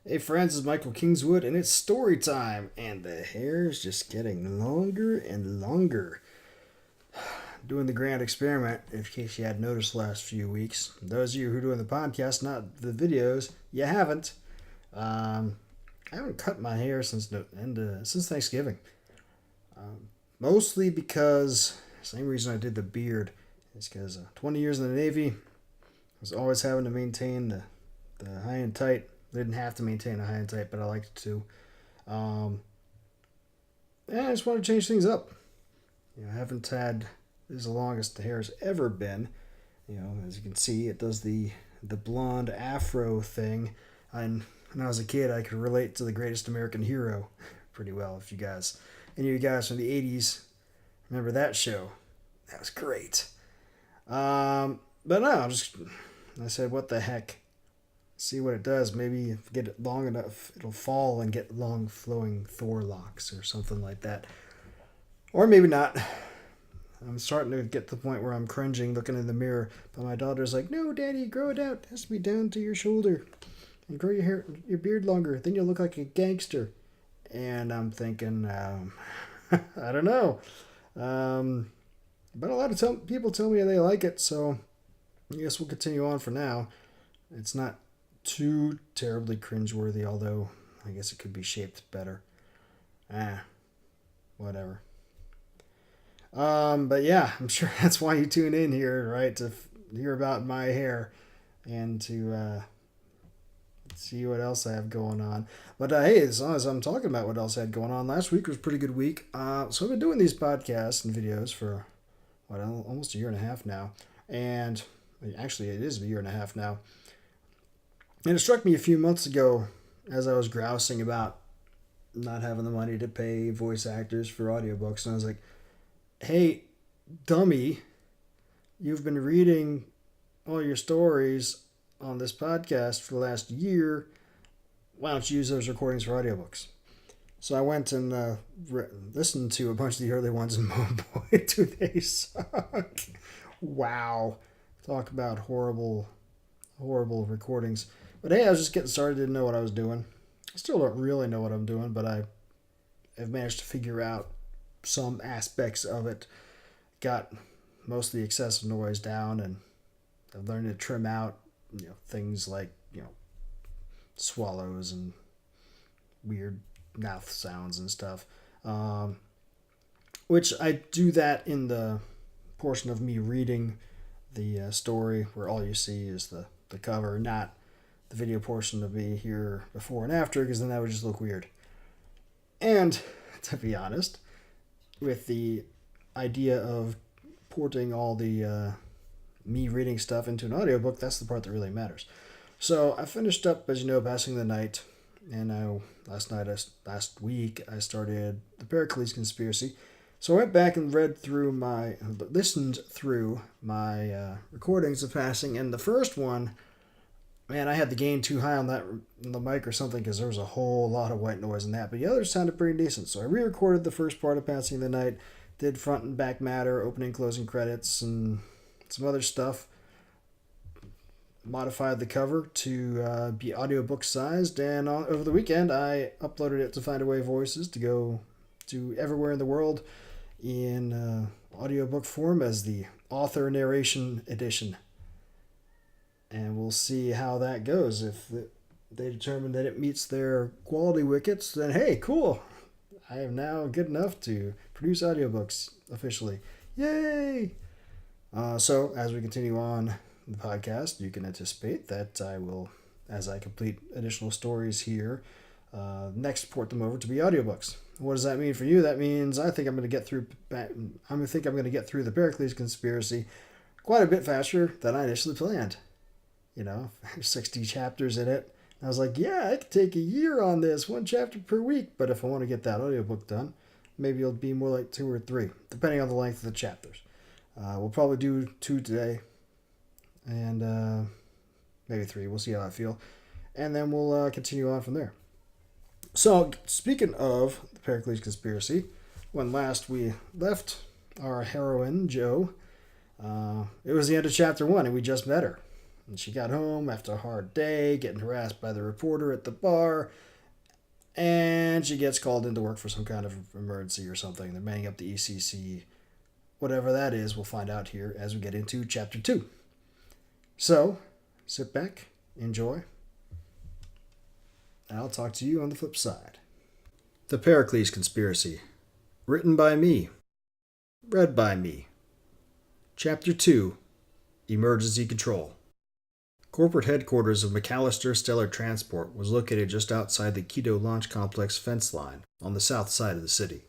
Hey friends, it's Michael Kingswood, and it's story time, and the hair is just getting longer and longer. Doing the grand experiment, in case you hadn't noticed the last few weeks. Those of you who are doing the podcast, not the videos, you haven't. Um, I haven't cut my hair since Thanksgiving. Mostly because same reason I did the beard is because 20 years in the Navy, I was always having to maintain the high and tight. I didn't have to maintain a high and tight, but I liked to. Um, and I just want to change things up. I haven't had this is the longest the hair has ever been. As you can see, it does the blonde afro thing. And when I was a kid, I could relate to the greatest American hero pretty well. If you guys, any of you guys from the '80s remember that show, that was great. But no, I said, what the heck? See what it does. Maybe if you get it long enough, it'll fall and get long flowing Thor locks or something like that. Or maybe not. I'm starting to get to the point where I'm cringing looking in the mirror, but my daughter's like, "No, Daddy, grow it out. It has to be down to your shoulder, and grow your beard longer. Then you'll look like a gangster." And I'm thinking, I don't know, but a lot of people tell me they like it, so I guess we'll continue on for now. It's not too terribly cringeworthy, although I guess it could be shaped better. Whatever. But yeah, I'm sure that's why you tune in here, right? To hear about my hair and to see what else I have going on. But hey, as long as I'm talking about what else I had going on, last week was a pretty good week. So I've been doing these podcasts and videos for almost a year and a half now, and actually it is a year and a half now. And it struck me a few months ago as I was grousing about not having the money to pay voice actors for audiobooks, and I was like, hey, dummy, you've been reading all your stories on this podcast for the last year. Why don't you use those recordings for audiobooks? So I went and listened to a bunch of the early ones, and oh boy, do they suck. Wow. Talk about horrible, horrible recordings. But hey, I was just getting started, didn't know what I was doing. I still don't really know what I'm doing, but I have managed to figure out some aspects of it. Got most of the excessive noise down, and I've learned to trim out things like swallows and weird mouth sounds and stuff, which I do that in the portion of me reading the story where all you see is the cover, not the video portion of me here before and after, because then that would just look weird. And to be honest, with the idea of porting all the me reading stuff into an audiobook, that's the part that really matters. So I finished up, as you know, Passing the Night, and last week, I started the Pericles conspiracy. So I went back and listened through my recordings of Passing, and the first one, man, I had the gain too high on the mic or something because there was a whole lot of white noise in that. But the others sounded pretty decent. So I re-recorded the first part of Passing the Night, did front and back matter, opening, closing credits, and some other stuff. Modified the cover to be audiobook sized, and over the weekend I uploaded it to Findaway Voices to go to everywhere in the world in audiobook form as the author narration edition. And we'll see how that goes. If they determine that it meets their quality wickets, then hey, cool. I am now good enough to produce audiobooks officially. Yay! So, as we continue on the podcast, you can anticipate that I will, as I complete additional stories here, next port them over to be audiobooks. What does that mean for you? That means I think I'm going to get through the Pericles conspiracy quite a bit faster than I initially planned. 60 chapters in it. I was like, yeah, I could take a year on this, one chapter per week. But if I want to get that audiobook done, maybe it'll be more like 2 or 3, depending on the length of the chapters. We'll probably do 2 today, and maybe 3. We'll see how I feel. And then we'll continue on from there. So, speaking of the Pericles conspiracy, when last we left our heroine, Jo, it was the end of chapter 1, and we just met her. And she got home after a hard day, getting harassed by the reporter at the bar, and she gets called into work for some kind of emergency or something. They're manning up the ECC. Whatever that is, we'll find out here as we get into Chapter 2. So, sit back, enjoy, and I'll talk to you on the flip side. The Pericles Conspiracy. Written by me. Read by me. Chapter 2. Emergency Control. Corporate headquarters of McAllister Stellar Transport was located just outside the Quito Launch Complex fence line on the south side of the city.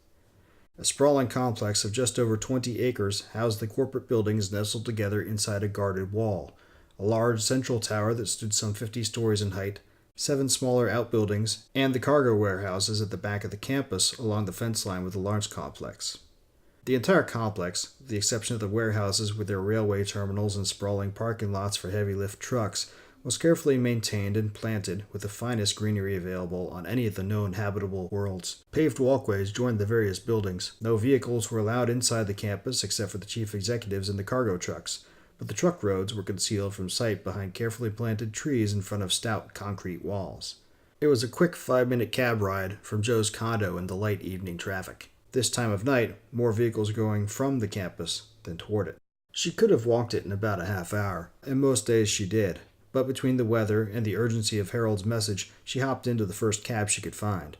A sprawling complex of just over 20 acres housed the corporate buildings nestled together inside a guarded wall, a large central tower that stood some 50 stories in height, 7 smaller outbuildings, and the cargo warehouses at the back of the campus along the fence line with the launch complex. The entire complex, with the exception of the warehouses with their railway terminals and sprawling parking lots for heavy lift trucks, was carefully maintained and planted with the finest greenery available on any of the known habitable worlds. Paved walkways joined the various buildings. No vehicles were allowed inside the campus except for the chief executives and the cargo trucks, but the truck roads were concealed from sight behind carefully planted trees in front of stout concrete walls. It was a quick 5-minute cab ride from Joe's condo in the light evening traffic. This time of night, more vehicles going from the campus than toward it. She could have walked it in about a half hour, and most days she did, but between the weather and the urgency of Harold's message, she hopped into the first cab she could find.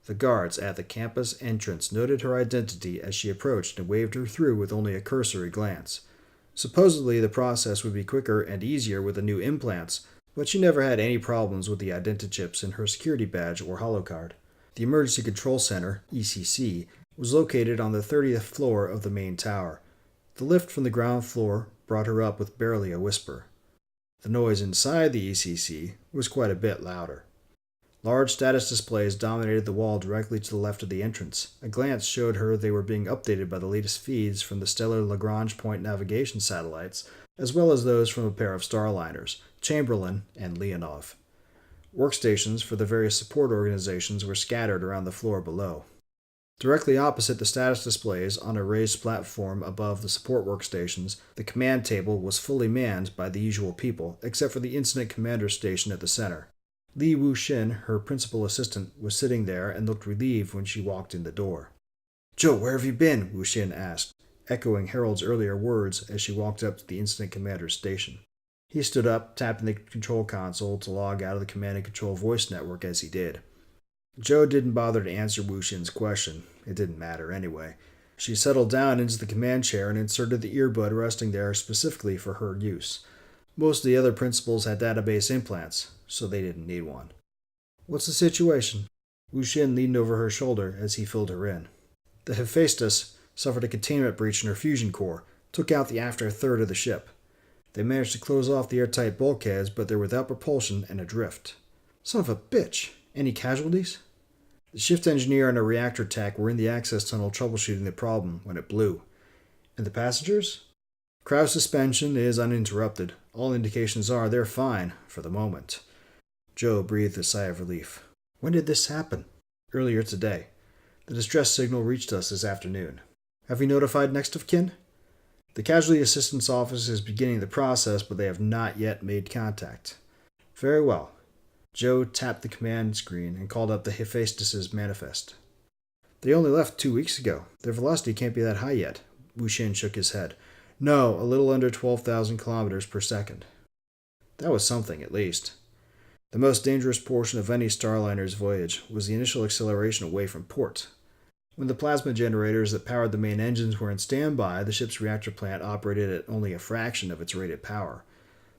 The guards at the campus entrance noted her identity as she approached and waved her through with only a cursory glance. Supposedly, the process would be quicker and easier with the new implants, but she never had any problems with the identichips in her security badge or holocard. The Emergency Control Center, ECC, was located on the 30th floor of the main tower. The lift from the ground floor brought her up with barely a whisper. The noise inside the ECC was quite a bit louder. Large status displays dominated the wall directly to the left of the entrance. A glance showed her they were being updated by the latest feeds from the stellar Lagrange point navigation satellites, as well as those from a pair of starliners, Chamberlain and Leonov. Workstations for the various support organizations were scattered around the floor below. Directly opposite the status displays, on a raised platform above the support workstations, the command table was fully manned by the usual people, except for the incident commander station at the center. Li Wuxin, her principal assistant, was sitting there and looked relieved when she walked in the door. "Joe, where have you been?" Wuxin asked, echoing Harold's earlier words as she walked up to the incident commander's station. He stood up, tapping the control console to log out of the command and control voice network as he did. Joe didn't bother to answer Wuxin's question. It didn't matter anyway. She settled down into the command chair and inserted the earbud resting there specifically for her use. Most of the other principals had database implants, so they didn't need one. "What's the situation?" Wuxin leaned over her shoulder as he filled her in. "The Hephaestus suffered a containment breach in her fusion core, took out the after third of the ship. They managed to close off the airtight bulkheads, but they're without propulsion and adrift." "Son of a bitch! Any casualties?" "The shift engineer and a reactor tech were in the access tunnel troubleshooting the problem when it blew." "And the passengers?" "Cryo suspension is uninterrupted. All indications are they're fine, for the moment." Joe breathed a sigh of relief. "When did this happen?" "Earlier today. The distress signal reached us this afternoon." "Have we notified next of kin?" "The Casualty Assistance Office is beginning the process, but they have not yet made contact." "Very well." Joe tapped the command screen and called up the Hephaestus's manifest. "They only left 2 weeks ago. Their velocity can't be that high yet." Wuxin shook his head. "No, a little under 12,000 kilometers per second." That was something, at least. The most dangerous portion of any Starliner's voyage was the initial acceleration away from port. When the plasma generators that powered the main engines were in standby, the ship's reactor plant operated at only a fraction of its rated power.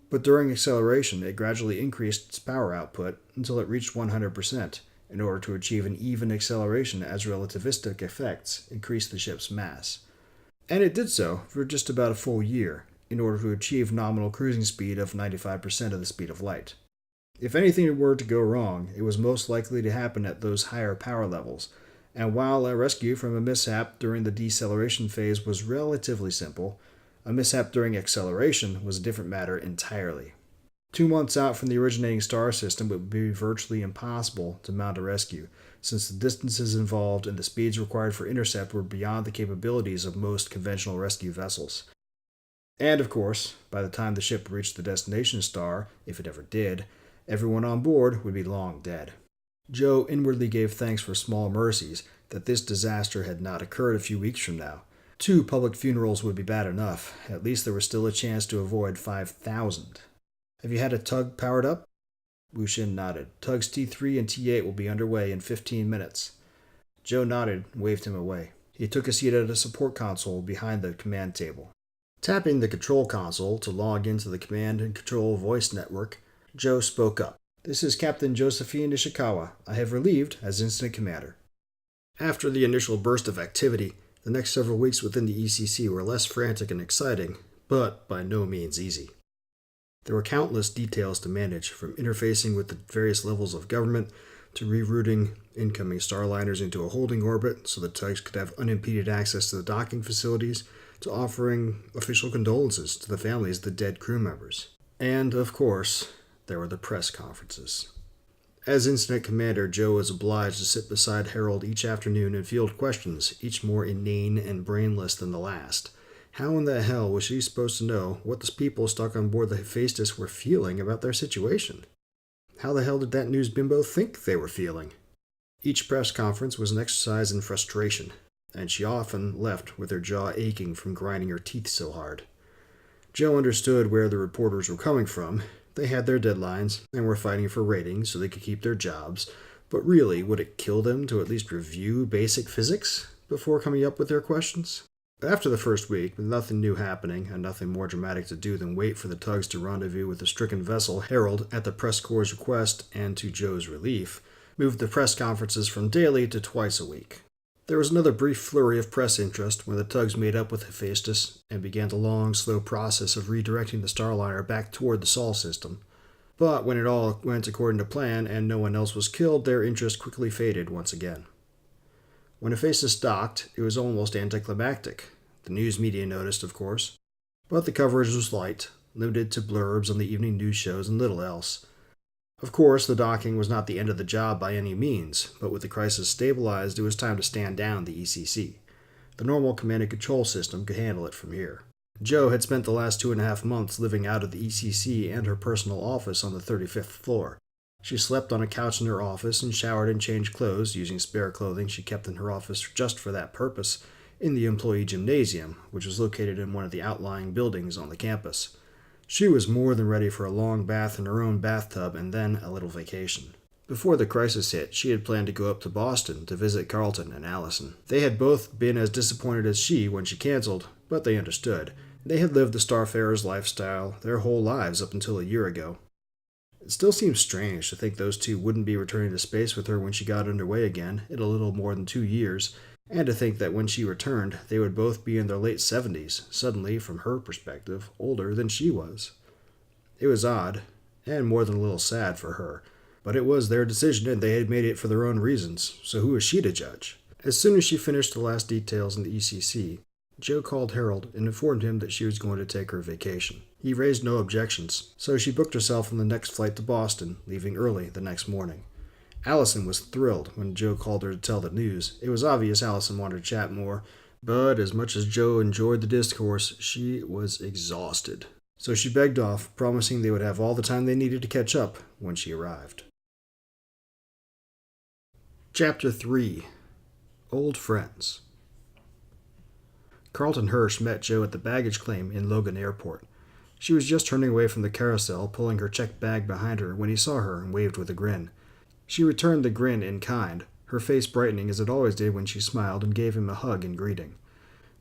But during acceleration, it gradually increased its power output until it reached 100%, in order to achieve an even acceleration as relativistic effects increased the ship's mass. And it did so for just about a full year, in order to achieve nominal cruising speed of 95% of the speed of light. If anything were to go wrong, it was most likely to happen at those higher power levels, and while a rescue from a mishap during the deceleration phase was relatively simple, a mishap during acceleration was a different matter entirely. 2 months out from the originating star system, it would be virtually impossible to mount a rescue, since the distances involved and the speeds required for intercept were beyond the capabilities of most conventional rescue vessels. And of course, by the time the ship reached the destination star, if it ever did, everyone on board would be long dead. Joe inwardly gave thanks for small mercies that this disaster had not occurred a few weeks from now. 2 public funerals would be bad enough. At least there was still a chance to avoid 5,000. Have you had a tug powered up? Wu Shin nodded. Tugs T3 and T8 will be underway in 15 minutes. Joe nodded and waved him away. He took a seat at a support console behind the command table. Tapping the control console to log into the command and control voice network, Joe spoke up. This is Captain Josephine Ishikawa. I have relieved as Incident Commander. After the initial burst of activity, the next several weeks within the ECC were less frantic and exciting, but by no means easy. There were countless details to manage, from interfacing with the various levels of government to rerouting incoming starliners into a holding orbit so the tugs could have unimpeded access to the docking facilities, to offering official condolences to the families of the dead crew members. And, of course, there were the press conferences. As Incident Commander, Joe was obliged to sit beside Harold each afternoon and field questions, each more inane and brainless than the last. How in the hell was she supposed to know what the people stuck on board the Hephaestus were feeling about their situation? How the hell did that news bimbo think they were feeling? Each press conference was an exercise in frustration, and she often left with her jaw aching from grinding her teeth so hard. Joe understood where the reporters were coming from. They had their deadlines and were fighting for ratings so they could keep their jobs, but really, would it kill them to at least review basic physics before coming up with their questions? After the first week, with nothing new happening and nothing more dramatic to do than wait for the tugs to rendezvous with the stricken vessel, Harold, at the press corps' request and to Joe's relief, moved the press conferences from daily to twice a week. There was another brief flurry of press interest when the tugs made up with Hephaestus and began the long, slow process of redirecting the Starliner back toward the Sol system. But when it all went according to plan and no one else was killed, their interest quickly faded once again. When Hephaestus docked, it was almost anticlimactic. The news media noticed, of course. But the coverage was light, limited to blurbs on the evening news shows and little else. Of course, the docking was not the end of the job by any means, but with the crisis stabilized, it was time to stand down the ECC. The normal command and control system could handle it from here. Joe had spent the last 2.5 months living out of the ECC and her personal office on the 35th floor. She slept on a couch in her office and showered and changed clothes using spare clothing she kept in her office just for that purpose in the employee gymnasium, which was located in one of the outlying buildings on the campus. She was more than ready for a long bath in her own bathtub and then a little vacation. Before the crisis hit, she had planned to go up to Boston to visit Carlton and Allison. They had both been as disappointed as she when she canceled, but they understood. They had lived the Starfarer's lifestyle their whole lives up until a year ago. It still seems strange to think those two wouldn't be returning to space with her when she got underway again in a little more than 2 years, and to think that when she returned, they would both be in their late 70s, suddenly, from her perspective, older than she was. It was odd, and more than a little sad for her, but it was their decision and they had made it for their own reasons, so who was she to judge? As soon as she finished the last details in the ECC, Joe called Harold and informed him that she was going to take her vacation. He raised no objections, so she booked herself on the next flight to Boston, leaving early the next morning. Allison was thrilled when Joe called her to tell the news. It was obvious Allison wanted to chat more, but as much as Joe enjoyed the discourse, she was exhausted. So she begged off, promising they would have all the time they needed to catch up when she arrived. Chapter 3. Old Friends. Carlton Hirsch met Joe at the baggage claim in Logan Airport. She was just turning away from the carousel, pulling her checked bag behind her when he saw her and waved with a grin. She returned the grin in kind, her face brightening as it always did when she smiled, and gave him a hug in greeting.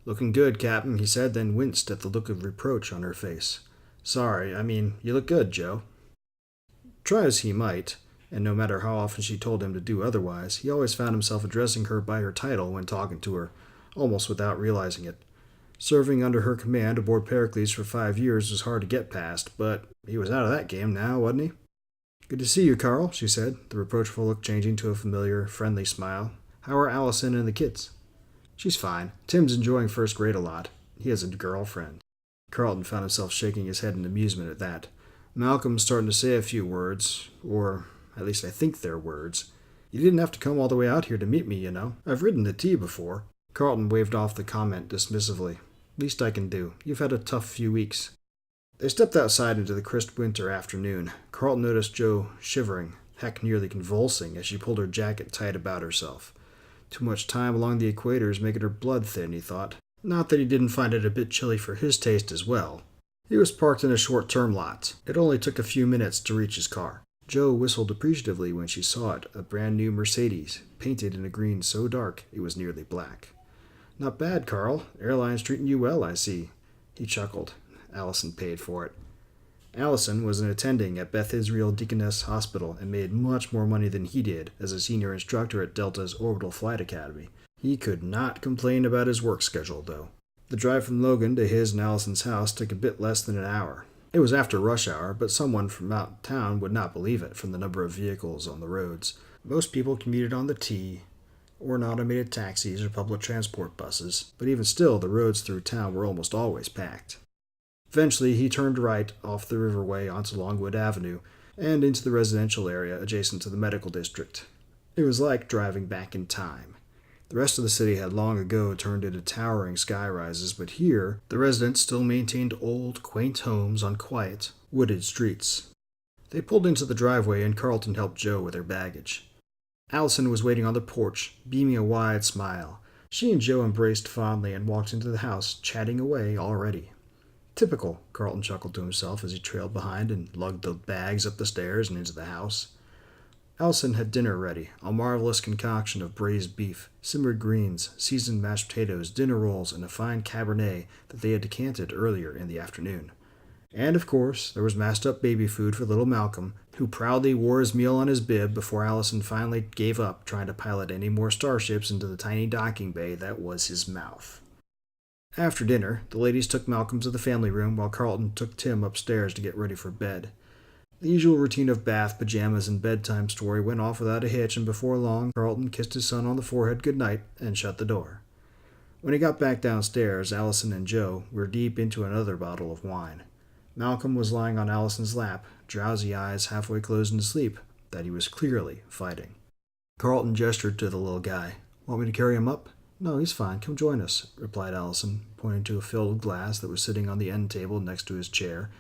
"Looking good, Captain," he said, then winced at the look of reproach on her face. "Sorry, you look good, Joe." Try as he might, and no matter how often she told him to do otherwise, he always found himself addressing her by her title when talking to her, almost without realizing it. Serving under her command aboard Pericles for 5 years was hard to get past, but he was out of that game now, wasn't he? "Good to see you, Carl," she said, the reproachful look changing to a familiar, friendly smile. "How are Allison and the kids?" "She's fine. Tim's enjoying first grade a lot. He has a girlfriend." Carlton found himself shaking his head in amusement at that. "Malcolm's starting to say a few words, or at least I think they're words. You didn't have to come all the way out here to meet me, you know. I've ridden the T before." Carlton waved off the comment dismissively. Least I can do. You've had a tough few weeks." They stepped outside into the crisp winter afternoon. Carlton noticed Jo shivering, heck, nearly convulsing, as she pulled her jacket tight about herself. Too much time along the equator is making her blood thin, he thought. Not that he didn't find it a bit chilly for his taste as well. He was parked in a short-term lot. It only took a few minutes to reach his car. Jo whistled appreciatively when she saw it, a brand-new Mercedes, painted in a green so dark it was nearly black. "Not bad, Carl. Airline's treating you well, I see." He chuckled. Allison paid for it. Allison was an attending at Beth Israel Deaconess Hospital and made much more money than he did as a senior instructor at Delta's Orbital Flight Academy. He could not complain about his work schedule, though. The drive from Logan to his and Allison's house took a bit less than an hour. It was after rush hour, but someone from out of town would not believe it from the number of vehicles on the roads. Most people commuted on the T, or in automated taxis or public transport buses, but even still, the roads through town were almost always packed. Eventually, he turned right off the riverway onto Longwood Avenue and into the residential area adjacent to the medical district. It was like driving back in time. The rest of the city had long ago turned into towering skyrises, but here, the residents still maintained old, quaint homes on quiet, wooded streets. They pulled into the driveway and Carlton helped Jo with her baggage. Allison was waiting on the porch, beaming a wide smile. She and Jo embraced fondly and walked into the house, chatting away already. "Typical," Carlton chuckled to himself as he trailed behind and lugged the bags up the stairs and into the house. Allison had dinner ready, a marvelous concoction of braised beef, simmered greens, seasoned mashed potatoes, dinner rolls, and a fine Cabernet that they had decanted earlier in the afternoon. And, of course, there was massed-up baby food for little Malcolm, who proudly wore his meal on his bib before Allison finally gave up trying to pilot any more starships into the tiny docking bay that was his mouth. After dinner, the ladies took Malcolm to the family room while Carlton took Tim upstairs to get ready for bed. The usual routine of bath, pajamas, and bedtime story went off without a hitch, and before long, Carlton kissed his son on the forehead goodnight and shut the door. When he got back downstairs, Allison and Jo were deep into another bottle of wine. Malcolm was lying on Allison's lap, drowsy eyes halfway closed in sleep, that he was clearly fighting. Carlton gestured to the little guy. "Want me to carry him up?" "No, he's fine. Come join us," replied Allison, pointing to a filled glass that was sitting on the end table next to his chair.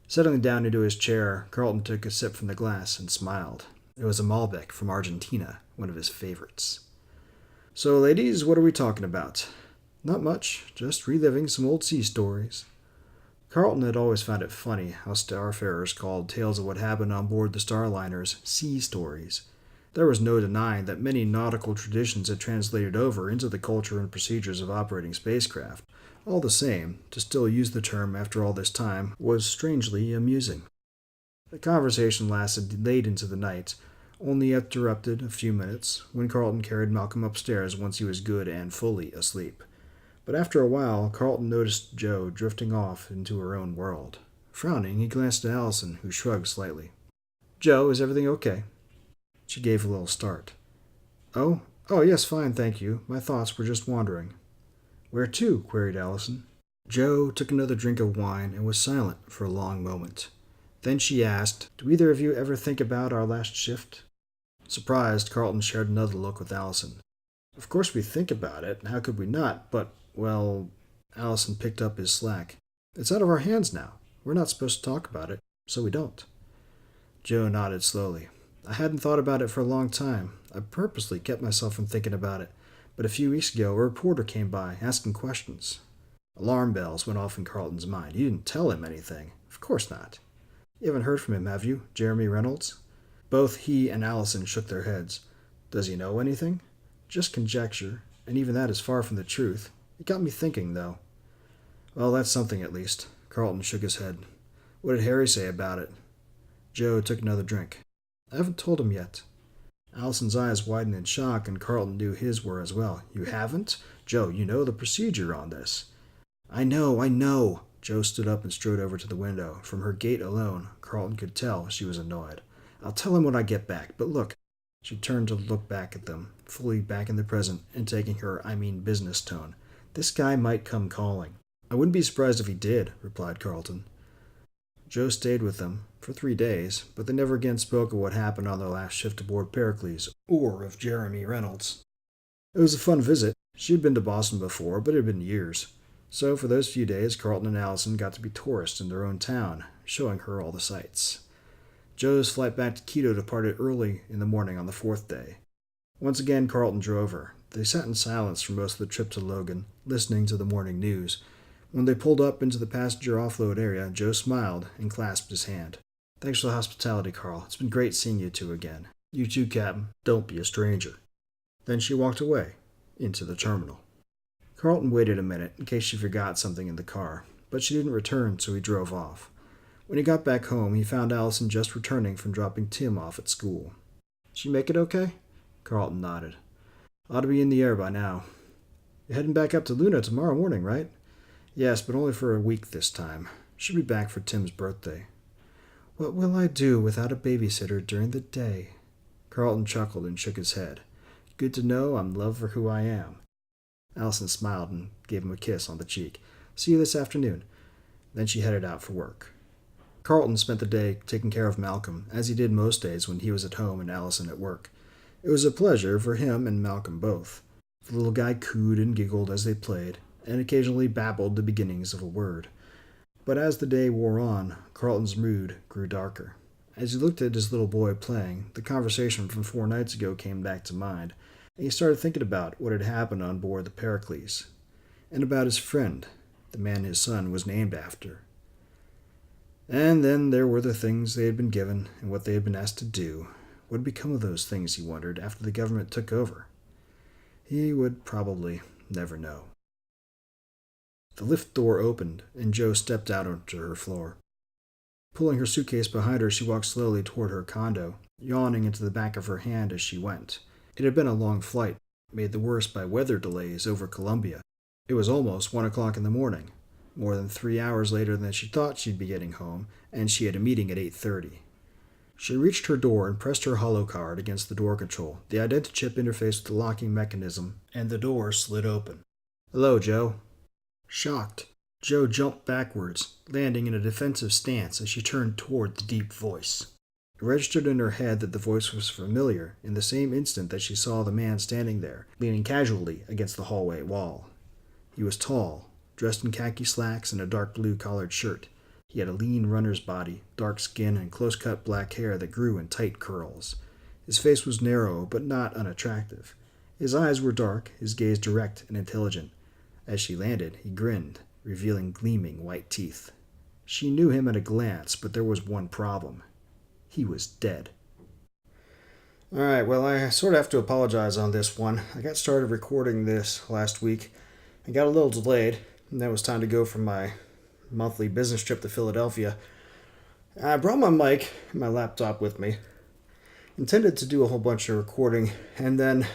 Settling down into his chair, Carlton took a sip from the glass and smiled. It was a Malbec from Argentina, one of his favorites. "So, ladies, what are we talking about?" "Not much, just reliving some old sea stories." Carlton had always found it funny how starfarers called tales of what happened on board the starliners sea stories. There was no denying that many nautical traditions had translated over into the culture and procedures of operating spacecraft. All the same, to still use the term after all this time was strangely amusing. The conversation lasted late into the night, only interrupted a few minutes when Carlton carried Malcolm upstairs once he was good and fully asleep. But after a while, Carlton noticed Jo drifting off into her own world. Frowning, he glanced at Allison, who shrugged slightly. "Jo, is everything okay?" She gave a little start. Oh, yes, fine, thank you. My thoughts were just wandering." "Where to?" queried Allison. Jo took another drink of wine and was silent for a long moment. Then she asked, "Do either of you ever think about our last shift?" Surprised, Carlton shared another look with Allison. "Of course we think about it. How could we not? But, well," Allison picked up his slack. "It's out of our hands now. We're not supposed to talk about it, so we don't." Jo nodded slowly. "I hadn't thought about it for a long time. I purposely kept myself from thinking about it. But a few weeks ago, a reporter came by, asking questions." Alarm bells went off in Carlton's mind. You didn't tell him anything. Of course not. "You haven't heard from him, have you? Jeremy Reynolds?" Both he and Allison shook their heads. "Does he know anything?" "Just conjecture, and even that is far from the truth. It got me thinking, though." "Well, that's something at least." Carlton shook his head. "What did Harry say about it?" Jo took another drink. "I haven't told him yet." Allison's eyes widened in shock, and Carlton knew his were as well. "You haven't? Jo, you know the procedure on this." I know. Jo stood up and strode over to the window. From her gait alone, Carlton could tell she was annoyed. "I'll tell him when I get back, but look." She turned to look back at them, fully back in the present, and taking her business tone. "This guy might come calling." "I wouldn't be surprised if he did," replied Carlton. Jo stayed with them for 3 days, but they never again spoke of what happened on their last shift aboard Pericles, or of Jeremy Reynolds. It was a fun visit. She had been to Boston before, but it had been years. So for those few days, Carlton and Allison got to be tourists in their own town, showing her all the sights. Joe's flight back to Quito departed early in the morning on the fourth day. Once again, Carlton drove her. They sat in silence for most of the trip to Logan, listening to the morning news. When they pulled up into the passenger offload area, Joe smiled and clasped his hand. "Thanks for the hospitality, Carl. It's been great seeing you two again. You too, Captain. Don't be a stranger." Then she walked away, into the terminal. Carlton waited a minute in case she forgot something in the car, but she didn't return, so he drove off. When he got back home, he found Allison just returning from dropping Tim off at school. "She make it okay?" Carlton nodded. "Ought to be in the air by now." "You're heading back up to Luna tomorrow morning, right?" "Yes, but only for a week this time. Should be back for Tim's birthday." "What will I do without a babysitter during the day?" Carlton chuckled and shook his head. "Good to know I'm loved for who I am." Allison smiled and gave him a kiss on the cheek. "See you this afternoon." Then she headed out for work. Carlton spent the day taking care of Malcolm, as he did most days when he was at home and Allison at work. It was a pleasure for him and Malcolm both. The little guy cooed and giggled as they played, and occasionally babbled the beginnings of a word. But as the day wore on, Carlton's mood grew darker. As he looked at his little boy playing, the conversation from 4 nights ago came back to mind, and he started thinking about what had happened on board the Pericles, and about his friend, the man his son was named after. And then there were the things they had been given and what they had been asked to do. What had become of those things, he wondered, after the government took over? He would probably never know. The lift door opened, and Joe stepped out onto her floor. Pulling her suitcase behind her, she walked slowly toward her condo, yawning into the back of her hand as she went. It had been a long flight, made the worse by weather delays over Colombia. It was almost 1 o'clock in the morning, more than 3 hours later than she thought she'd be getting home, and she had a meeting at 8:30. She reached her door and pressed her holo card against the door control. The identichip interfaced with the locking mechanism, and the door slid open. "Hello, Joe." Shocked, Joe jumped backwards, landing in a defensive stance as she turned toward the deep voice. It registered in her head that the voice was familiar in the same instant that she saw the man standing there, leaning casually against the hallway wall. He was tall, dressed in khaki slacks and a dark blue collared shirt. He had a lean runner's body, dark skin, and close-cut black hair that grew in tight curls. His face was narrow, but not unattractive. His eyes were dark, his gaze direct and intelligent. As she landed, he grinned, revealing gleaming white teeth. She knew him at a glance, but there was one problem. He was dead. Alright, well, I sort of have to apologize on this one. I got started recording this last week. I got a little delayed, and then it was time to go for my monthly business trip to Philadelphia. I brought my mic and my laptop with me. Intended to do a whole bunch of recording, and then,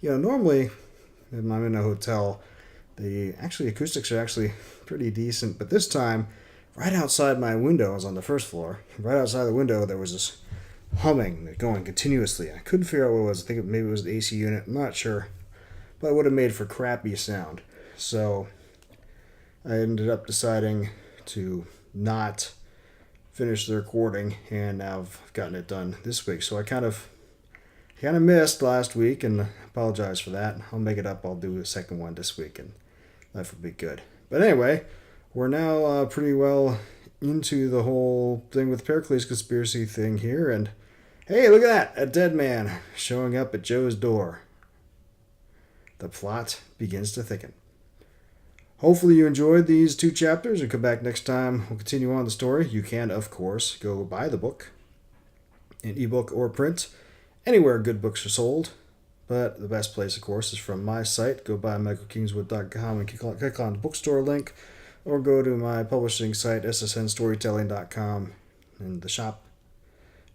normally when I'm in a hotel, the acoustics are actually pretty decent, but this time, right outside my window, I was on the first floor, right outside the window there was this humming going continuously. I couldn't figure out what it was. I think maybe it was the AC unit, I'm not sure, but it would have made for crappy sound. So I ended up deciding to not finish the recording, and now I've gotten it done this week. So I kind of missed last week, and apologize for that. I'll make it up. I'll do a second one this week, and life will be good. But anyway, we're now pretty well into the whole thing with Pericles conspiracy thing here, and hey, look at that! A dead man showing up at Joe's door. The plot begins to thicken. Hopefully you enjoyed these 2 chapters, and come back next time. We'll continue on the story. You can, of course, go buy the book in ebook or print, anywhere good books are sold. But the best place, of course, is from my site. Go by michaelkingswood.com and click on the bookstore link, or go to my publishing site, ssnstorytelling.com, in the shop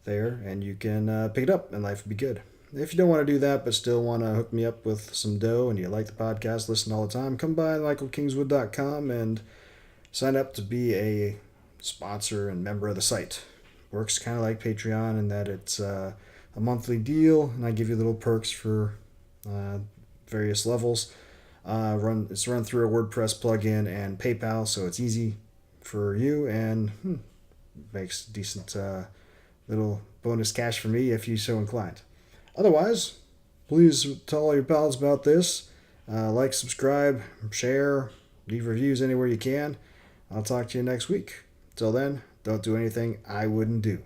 there, and you can pick it up, and life will be good. If you don't want to do that, but still want to hook me up with some dough, and you like the podcast, listen all the time, come by michaelkingswood.com and sign up to be a sponsor and member of the site. Works kind of like Patreon in that it's a monthly deal, and I give you little perks for various levels. It's run through a WordPress plugin and PayPal, so it's easy for you, and makes decent little bonus cash for me if you so inclined. Otherwise, please tell all your pals about this. Like, subscribe, share, leave reviews anywhere you can. I'll talk to you next week. Till then, don't do anything I wouldn't do.